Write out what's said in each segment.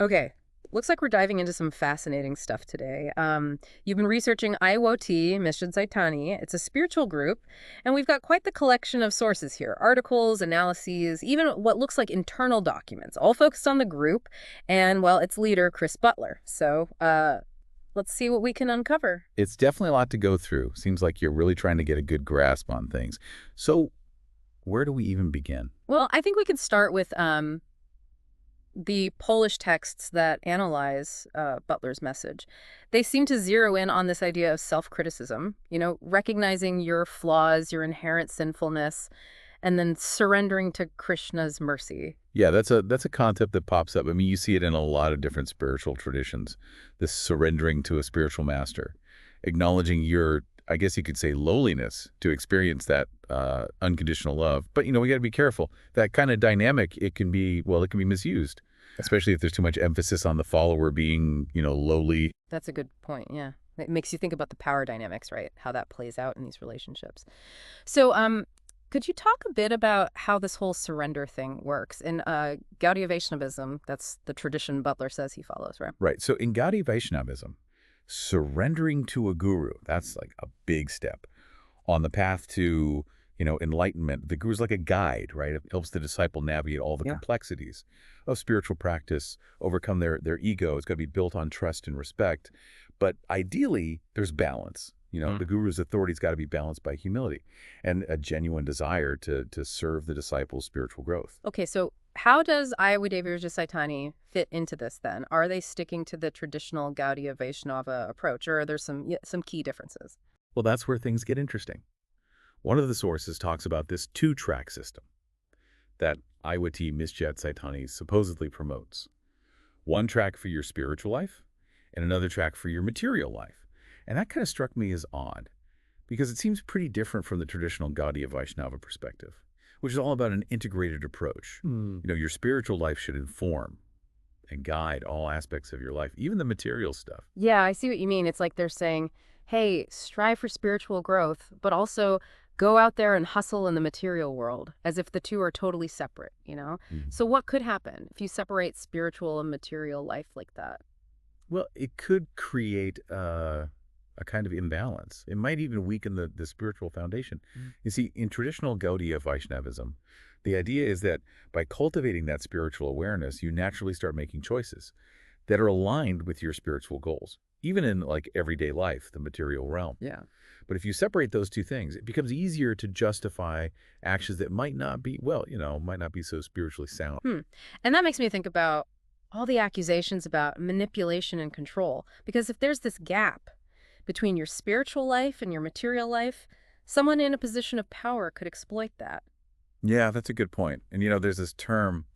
Okay, looks like we're diving into some fascinating stuff today. You've been researching IWOT, Mission Czaitanii. It's a spiritual group, and we've got quite the collection of sources here. Articles, analyses, even what looks like internal documents, all focused on the group and, well, its leader, Chris Butler. So, let's see what we can uncover. It's definitely a lot to go through. Seems like you're really trying to get a good grasp on things. So where do we even begin? Well, I think we could start with the Polish texts that analyze Butler's message. They seem to zero in on this idea of self-criticism, recognizing your flaws, your inherent sinfulness, and then surrendering to Krishna's mercy. Yeah, that's a concept that pops up. I mean, you see it in a lot of different spiritual traditions. This surrendering to a spiritual master, acknowledging your, I guess you could say, lowliness to experience that unconditional love. But we got to be careful. That kind of dynamic, it can be misused, especially if there's too much emphasis on the follower being, lowly. That's a good point, yeah. It makes you think about the power dynamics, right? How that plays out in these relationships. So, could you talk a bit about how this whole surrender thing works? In Gaudiya Vaishnavism, that's the tradition Butler says he follows, right? Right. So in Gaudiya Vaishnavism, surrendering to a guru, that's like a big step on the path to, enlightenment. The guru's like a guide, right? It helps the disciple navigate all the Yeah. complexities of spiritual practice, overcome their ego. It's got to be built on trust and respect. But ideally, there's balance. The guru's authority's got to be balanced by humility and a genuine desire to serve the disciple's spiritual growth. Okay, so how does Ayurveda Czaitanii fit into this then? Are they sticking to the traditional Gaudiya Vaishnava approach, or are there some key differences? Well, that's where things get interesting. One of the sources talks about this two-track system that Iwati Misjat Czaitanii supposedly promotes. One track for your spiritual life and another track for your material life. And that kind of struck me as odd because it seems pretty different from the traditional Gaudiya Vaishnava perspective, which is all about an integrated approach. Your spiritual life should inform and guide all aspects of your life, even the material stuff. Yeah, I see what you mean. It's like they're saying, hey, strive for spiritual growth, but also go out there and hustle in the material world, as if the two are totally separate? Mhm. So what could happen if you separate spiritual and material life like that? Well, it could create a kind of imbalance. It might even weaken the spiritual foundation. You see, in traditional Gaudiya Vaishnavism, the idea is that by cultivating that spiritual awareness, you naturally start making choices that are aligned with your spiritual goals, even in like everyday life, the material realm. Yeah. But if you separate those two things, it becomes easier to justify actions that might not be, well, might not be so spiritually sound. And that makes me think about all the accusations about manipulation and control. Because if there's this gap between your spiritual life and your material life, someone in a position of power could exploit that. Yeah, that's a good point. And there's this term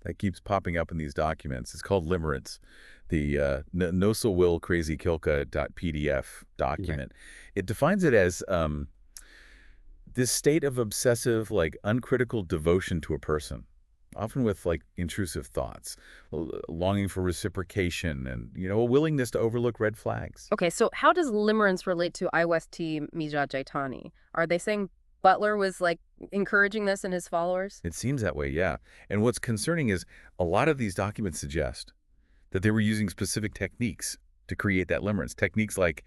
that keeps popping up in these documents. It's called limerence, the no so will crazy kilka.pdf document. It defines it as this state of obsessive, like uncritical devotion to a person, often with like intrusive thoughts, longing for reciprocation and, a willingness to overlook red flags. Okay, so how does limerence relate to Iwest Mija Jaitani? Are they saying Butler was like encouraging this in his followers? It seems that way, yeah. And what's concerning is a lot of these documents suggest that they were using specific techniques to create that limerence. Techniques like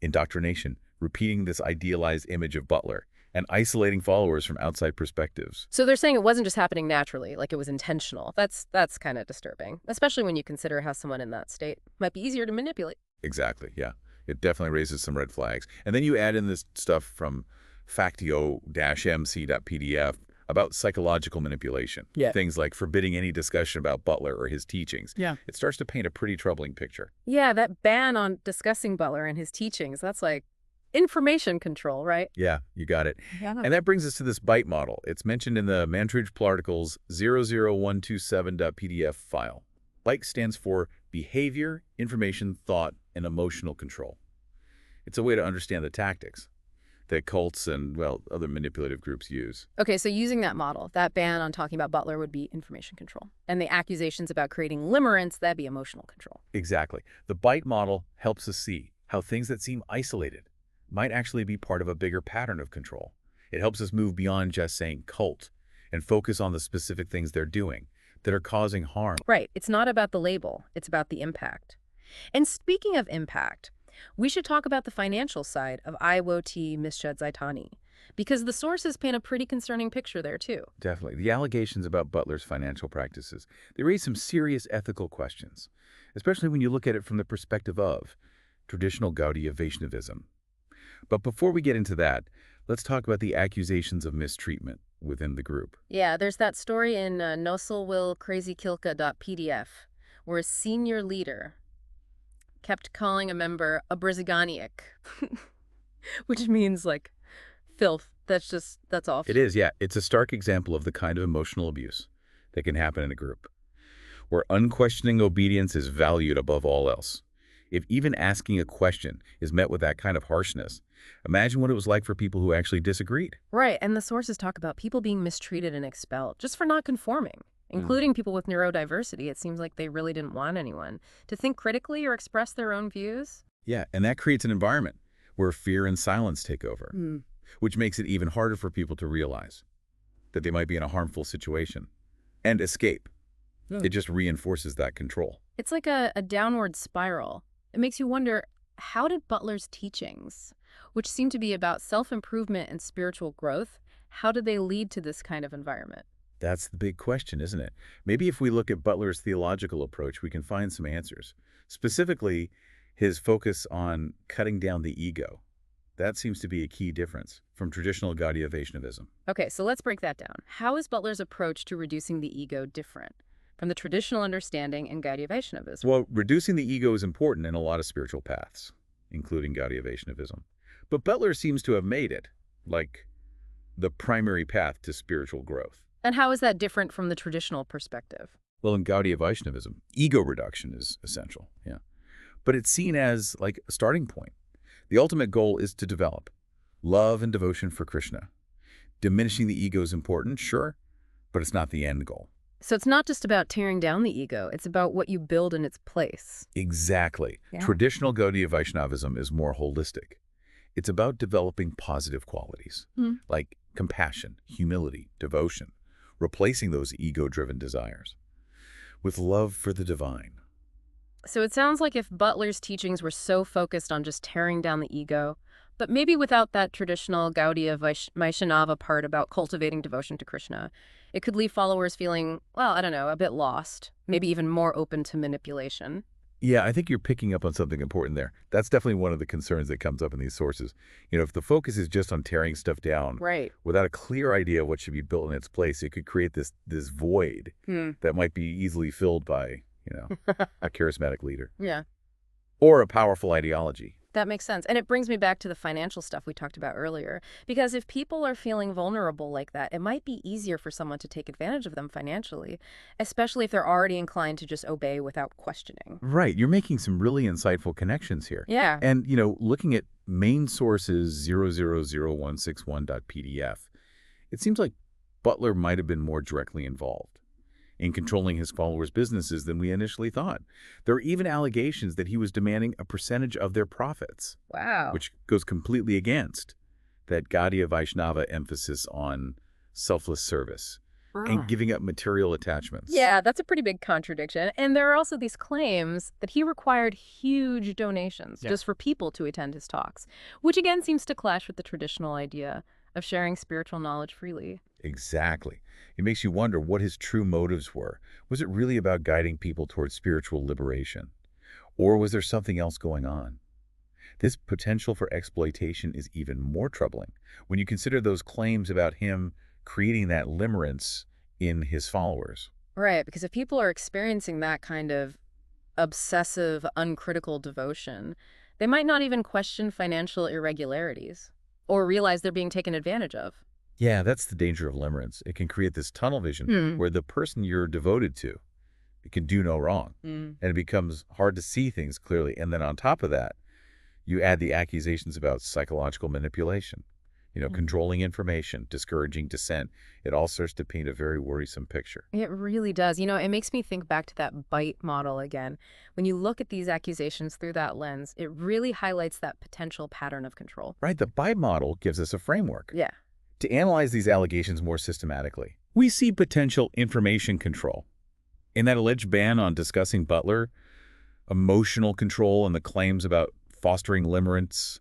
indoctrination, repeating this idealized image of Butler, and isolating followers from outside perspectives. So they're saying it wasn't just happening naturally, like it was intentional. That's kind of disturbing, especially when you consider how someone in that state might be easier to manipulate. Exactly, yeah. It definitely raises some red flags. And then you add in this stuff from factio-mc.pdf about psychological manipulation. Yeah. Things like forbidding any discussion about Butler or his teachings. Yeah. It starts to paint a pretty troubling picture. Yeah, that ban on discussing Butler and his teachings, that's like information control, right? Yeah, you got it. Yeah. And that brings us to this BITE model. It's mentioned in the Mantridge Articles 00127.pdf file. BITE stands for Behavior, Information, Thought, and Emotional Control. It's a way to understand the tactics that cults and, well, other manipulative groups use. Okay, so using that model, that ban on talking about Butler would be information control. And the accusations about creating limerence, that'd be emotional control. Exactly. The BITE model helps us see how things that seem isolated might actually be part of a bigger pattern of control. It helps us move beyond just saying cult and focus on the specific things they're doing, that are causing harm. Right. It's not about the label. It's about the impact. And speaking of impact, we should talk about the financial side of IWOT Czaitanii, because the sources paint a pretty concerning picture there, too. Definitely. The allegations about Butler's financial practices, they raise some serious ethical questions, especially when you look at it from the perspective of traditional Gaudi Vaishnavism. But before we get into that, let's talk about the accusations of mistreatment within the group. Yeah, there's that story in noselwillcrazykilka.pdf where a senior leader kept calling a member a Briziganiak, which means, like, filth. That's awful. It is, yeah. It's a stark example of the kind of emotional abuse that can happen in a group, where unquestioning obedience is valued above all else. If even asking a question is met with that kind of harshness, imagine what it was like for people who actually disagreed. Right, and the sources talk about people being mistreated and expelled just for not conforming, including people with neurodiversity. It seems like they really didn't want anyone to think critically or express their own views. Yeah, and that creates an environment where fear and silence take over, which makes it even harder for people to realize that they might be in a harmful situation and escape. It just reinforces that control. It's like a downward spiral. It makes you wonder, how did Butler's teachings, which seem to be about self-improvement and spiritual growth, how did they lead to this kind of environment? That's the big question, isn't it? Maybe if we look at Butler's theological approach, we can find some answers. Specifically, his focus on cutting down the ego. That seems to be a key difference from traditional Gaudiya Vaishnavism. Okay, so let's break that down. How is Butler's approach to reducing the ego different from the traditional understanding in Gaudiya Vaishnavism? Well, reducing the ego is important in a lot of spiritual paths, including Gaudiya Vaishnavism. But Butler seems to have made it, like, the primary path to spiritual growth. And how is that different from the traditional perspective? Well, in Gaudiya Vaishnavism, ego reduction is essential, yeah. But it's seen as, like, a starting point. The ultimate goal is to develop love and devotion for Krishna. Diminishing the ego is important, sure, but it's not the end goal. So it's not just about tearing down the ego, it's about what you build in its place. Exactly. Yeah. Traditional Gaudiya Vaishnavism is more holistic. It's about developing positive qualities, like compassion, humility, devotion, replacing those ego-driven desires with love for the divine. So it sounds like if Butler's teachings were so focused on just tearing down the ego, but maybe without that traditional Gaudiya Vaishnava part about cultivating devotion to Krishna, it could leave followers feeling, well, I don't know, a bit lost, maybe even more open to manipulation. Yeah, I think you're picking up on something important there. That's definitely one of the concerns that comes up in these sources. You know, if the focus is just on tearing stuff down, Right. without a clear idea of what should be built in its place, it could create this void that might be easily filled by, a charismatic leader Yeah. or a powerful ideology. That makes sense. And it brings me back to the financial stuff we talked about earlier. Because if people are feeling vulnerable like that, it might be easier for someone to take advantage of them financially, especially if they're already inclined to just obey without questioning. Right. You're making some really insightful connections here. Yeah. And, looking at main sources 0000161.pdf, it seems like Butler might have been more directly involved in controlling his followers' businesses than we initially thought. There are even allegations that he was demanding a percentage of their profits, Wow. which goes completely against that Gaudiya Vaishnava emphasis on selfless service and giving up material attachments. Yeah, that's a pretty big contradiction. And there are also these claims that he required huge donations just for people to attend his talks, which again seems to clash with the traditional idea of sharing spiritual knowledge freely. Exactly. It makes you wonder what his true motives were. Was it really about guiding people towards spiritual liberation? Or was there something else going on? This potential for exploitation is even more troubling when you consider those claims about him creating that limerence in his followers. Right, because if people are experiencing that kind of obsessive, uncritical devotion, they might not even question financial irregularities or realize they're being taken advantage of. Yeah, that's the danger of limerence. It can create this tunnel vision where the person you're devoted to, it can do no wrong. And it becomes hard to see things clearly. And then on top of that, you add the accusations about psychological manipulation, controlling information, discouraging dissent. It all starts to paint a very worrisome picture. It really does. It makes me think back to that bite model again. When you look at these accusations through that lens, it really highlights that potential pattern of control. Right, the bite model gives us a framework Yeah. to analyze these allegations more systematically. We see potential information control, And that alleged ban on discussing Butler, emotional control and the claims about fostering limerence,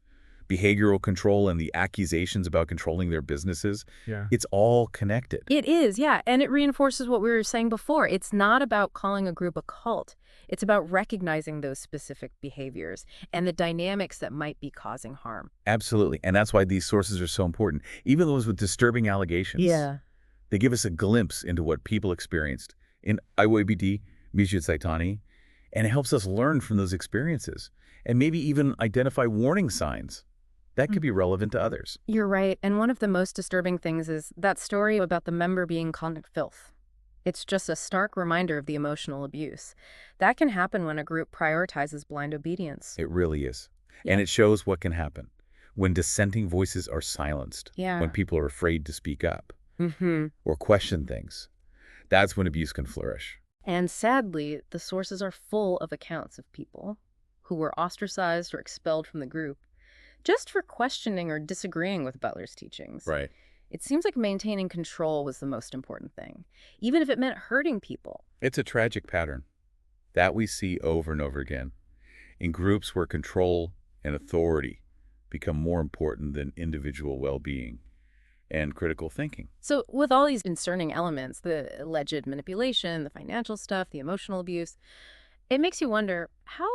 behavioral control and the accusations about controlling their businesses, Yeah. it's all connected. It is, yeah, and it reinforces what we were saying before. It's not about calling a group a cult. It's about recognizing those specific behaviors and the dynamics that might be causing harm. Absolutely. And that's why these sources are so important. Even those with disturbing allegations. Yeah. They give us a glimpse into what people experienced in IWBD, Czaitanii, and it helps us learn from those experiences and maybe even identify warning signs that could be relevant to others. You're right, and one of the most disturbing things is that story about the member being called filth. It's just a stark reminder of the emotional abuse. That can happen when a group prioritizes blind obedience. It really is. Yeah. And it shows what can happen when dissenting voices are silenced, Yeah. when people are afraid to speak up Mm-hmm. or question things. That's when abuse can flourish. And sadly, the sources are full of accounts of people who were ostracized or expelled from the group just for questioning or disagreeing with Butler's teachings. Right. It seems like maintaining control was the most important thing, even if it meant hurting people. It's a tragic pattern that we see over and over again in groups where control and authority become more important than individual well-being and critical thinking. So with all these concerning elements, the alleged manipulation, the financial stuff, the emotional abuse, it makes you wonder, how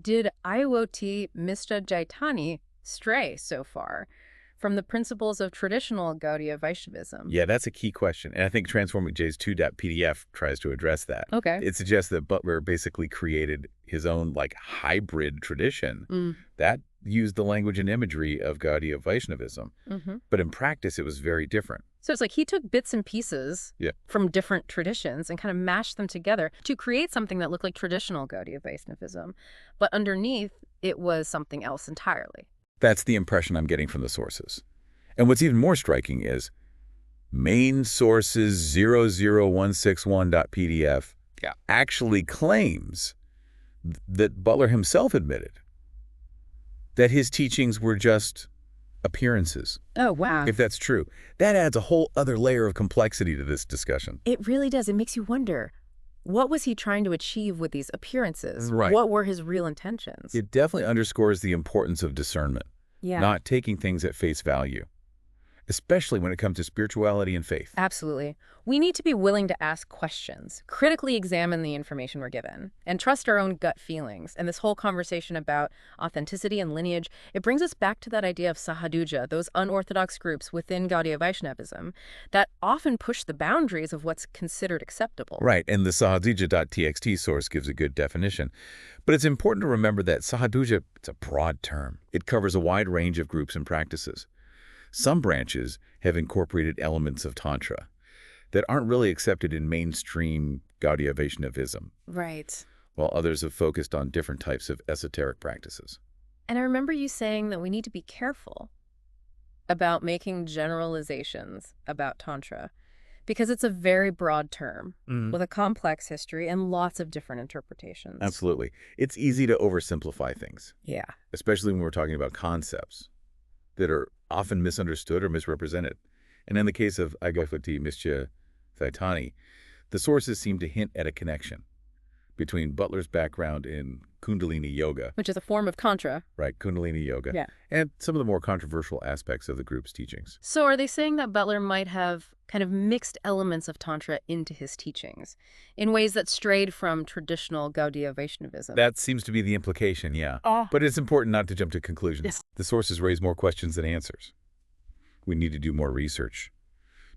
did IoT Mr. Czaitanii stray so far from the principles of traditional Gaudiya Vaishnavism? Yeah, that's a key question. And I think Transforming J's 2.pdf tries to address that. Okay. It suggests that Butler basically created his own hybrid tradition that used the language and imagery of Gaudiya Vaishnavism. Mm-hmm. But in practice, it was very different. So it's like he took bits and pieces from different traditions and kind of mashed them together to create something that looked like traditional Gaudiya Vaishnavism. But underneath, it was something else entirely. That's the impression I'm getting from the sources. And what's even more striking is main sources 00161.pdf actually claims that Butler himself admitted that his teachings were just appearances. Oh, wow. If that's true, that adds a whole other layer of complexity to this discussion. It really does. It makes you wonder, what was he trying to achieve with these appearances? Right. What were his real intentions? It definitely underscores the importance of discernment, not taking things at face value, especially when it comes to spirituality and faith. Absolutely. We need to be willing to ask questions, critically examine the information we're given, and trust our own gut feelings. And this whole conversation about authenticity and lineage, it brings us back to that idea of Sahaduja, those unorthodox groups within Gaudiya Vaishnavism that often push the boundaries of what's considered acceptable. Right, and the Sahaduja.txt source gives a good definition. But it's important to remember that Sahaduja, it's a broad term. It covers a wide range of groups and practices. Some branches have incorporated elements of Tantra that aren't really accepted in mainstream Gaudiya Vaishnavism, Right. while others have focused on different types of esoteric practices. And I remember you saying that we need to be careful about making generalizations about Tantra because it's a very broad term with a complex history and lots of different interpretations. Absolutely. It's easy to oversimplify things, Yeah. especially when we're talking about concepts that are often misunderstood or misrepresented. And in the case of IWT Mr. Czaitanii, the sources seem to hint at a connection between Butler's background in Kundalini Yoga, Which is a form of Tantra. right, Kundalini Yoga, Yeah. and some of the more controversial aspects of the group's teachings. So are they saying that Butler might have kind of mixed elements of Tantra into his teachings in ways that strayed from traditional Gaudiya Vaishnavism? That seems to be the implication, yeah. But it's important not to jump to conclusions. Yes. The sources raise more questions than answers. We need to do more research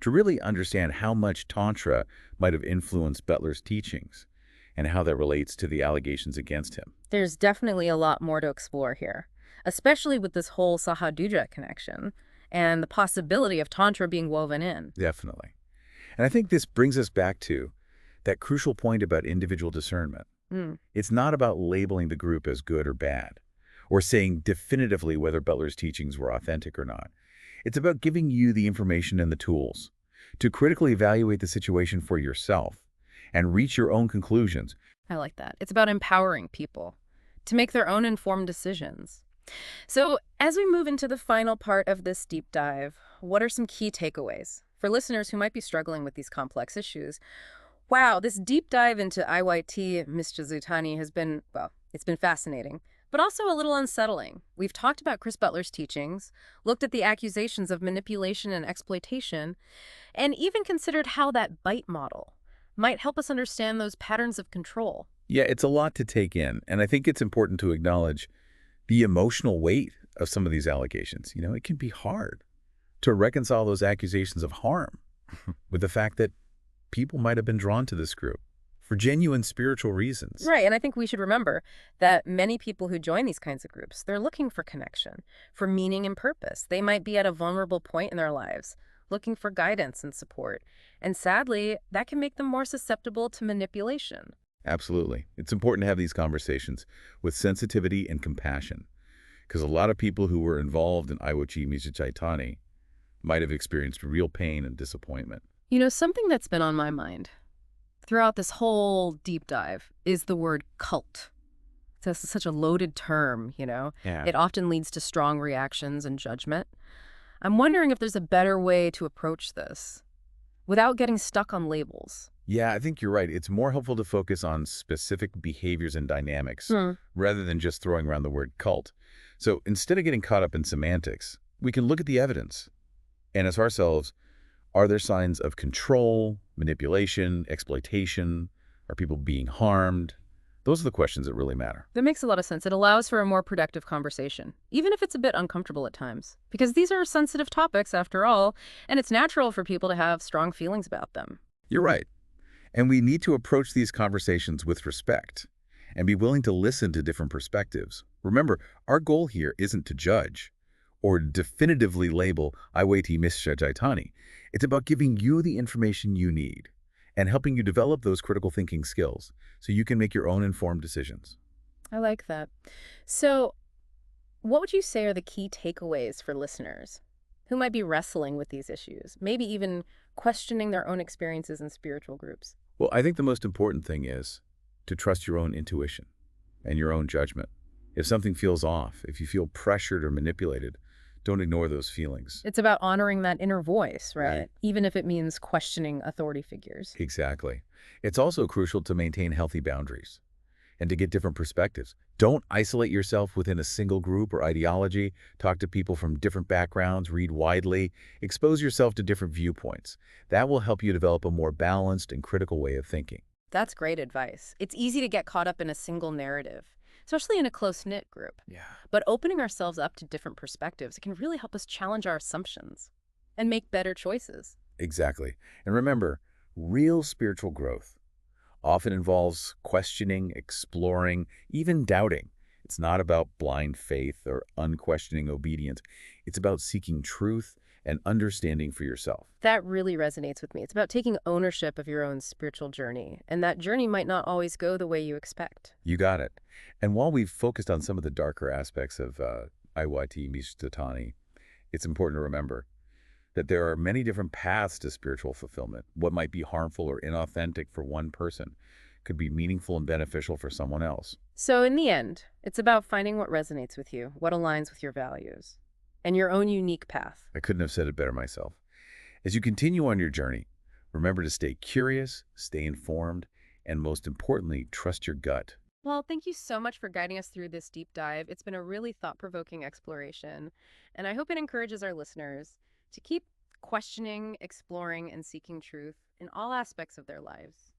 to really understand how much Tantra might have influenced Butler's teachings and how that relates to the allegations against him. There's definitely a lot more to explore here, especially with this whole Sahaduja connection and the possibility of Tantra being woven in. Definitely. And I think this brings us back to that crucial point about individual discernment. It's not about labeling the group as good or bad, or saying definitively whether Butler's teachings were authentic or not. It's about giving you the information and the tools to critically evaluate the situation for yourself and reach your own conclusions. I like that. It's about empowering people to make their own informed decisions. So as we move into the final part of this deep dive, what are some key takeaways for listeners who might be struggling with these complex issues? Wow, this deep dive into IYT, Mr. Czaitanii, has been, well, it's been fascinating, but also a little unsettling. We've talked about Chris Butler's teachings, looked at the accusations of manipulation and exploitation, and even considered how that bite model might help us understand those patterns of control. Yeah, it's a lot to take in, and I think it's important to acknowledge the emotional weight of some of these allegations. It can be hard to reconcile those accusations of harm with the fact that people might have been drawn to this group for genuine spiritual reasons. Right, and I think we should remember that many people who join these kinds of groups, they're looking for connection, for meaning and purpose. They might be at a vulnerable point in their lives, looking for guidance and support. And sadly, that can make them more susceptible to manipulation. Absolutely. It's important to have these conversations with sensitivity and compassion, because a lot of people who were involved in Iwo Czaitanii might have experienced real pain and disappointment. Something that's been on my mind throughout this whole deep dive is the word cult. It's such a loaded term. Yeah. It often leads to strong reactions and judgment. I'm wondering if there's a better way to approach this without getting stuck on labels. Yeah, I think you're right. It's more helpful to focus on specific behaviors and dynamics rather than just throwing around the word cult. So instead of getting caught up in semantics, we can look at the evidence and ask ourselves, are there signs of control, manipulation, exploitation? Are people being harmed? Those are the questions that really matter. That makes a lot of sense. It allows for a more productive conversation, even if it's a bit uncomfortable at times, because these are sensitive topics after all, and it's natural for people to have strong feelings about them. You're right. And we need to approach these conversations with respect and be willing to listen to different perspectives. Remember, our goal here isn't to judge or definitively label Iwo Mr. Czaitanii. It's about giving you the information you need and helping you develop those critical thinking skills so you can make your own informed decisions. I like that. So, what would you say are the key takeaways for listeners who might be wrestling with these issues, maybe even questioning their own experiences in spiritual groups? Well, I think the most important thing is to trust your own intuition and your own judgment. If something feels off, if you feel pressured or manipulated, don't ignore those feelings. It's about honoring that inner voice, right? Right. Even if it means questioning authority figures. Exactly. It's also crucial to maintain healthy boundaries and to get different perspectives. Don't isolate yourself within a single group or ideology. Talk to people from different backgrounds, read widely, expose yourself to different viewpoints. That will help you develop a more balanced and critical way of thinking. That's great advice. It's easy to get caught up in a single narrative, especially in a close-knit group. Yeah. But opening ourselves up to different perspectives, it can really help us challenge our assumptions and make better choices. Exactly. And remember, real spiritual growth often involves questioning, exploring, even doubting. It's not about blind faith or unquestioning obedience. It's about seeking truth and understanding for yourself. That really resonates with me. It's about taking ownership of your own spiritual journey, and that journey might not always go the way you expect. You got it. And while we've focused on some of the darker aspects of IYT Mistreatment, it's important to remember that there are many different paths to spiritual fulfillment. What might be harmful or inauthentic for one person could be meaningful and beneficial for someone else. So in the end, it's about finding what resonates with you, what aligns with your values, and your own unique path. I couldn't have said it better myself. As you continue on your journey, remember to stay curious, stay informed, and most importantly, trust your gut. Well, thank you so much for guiding us through this deep dive. It's been a really thought-provoking exploration, and I hope it encourages our listeners to keep questioning, exploring, and seeking truth in all aspects of their lives.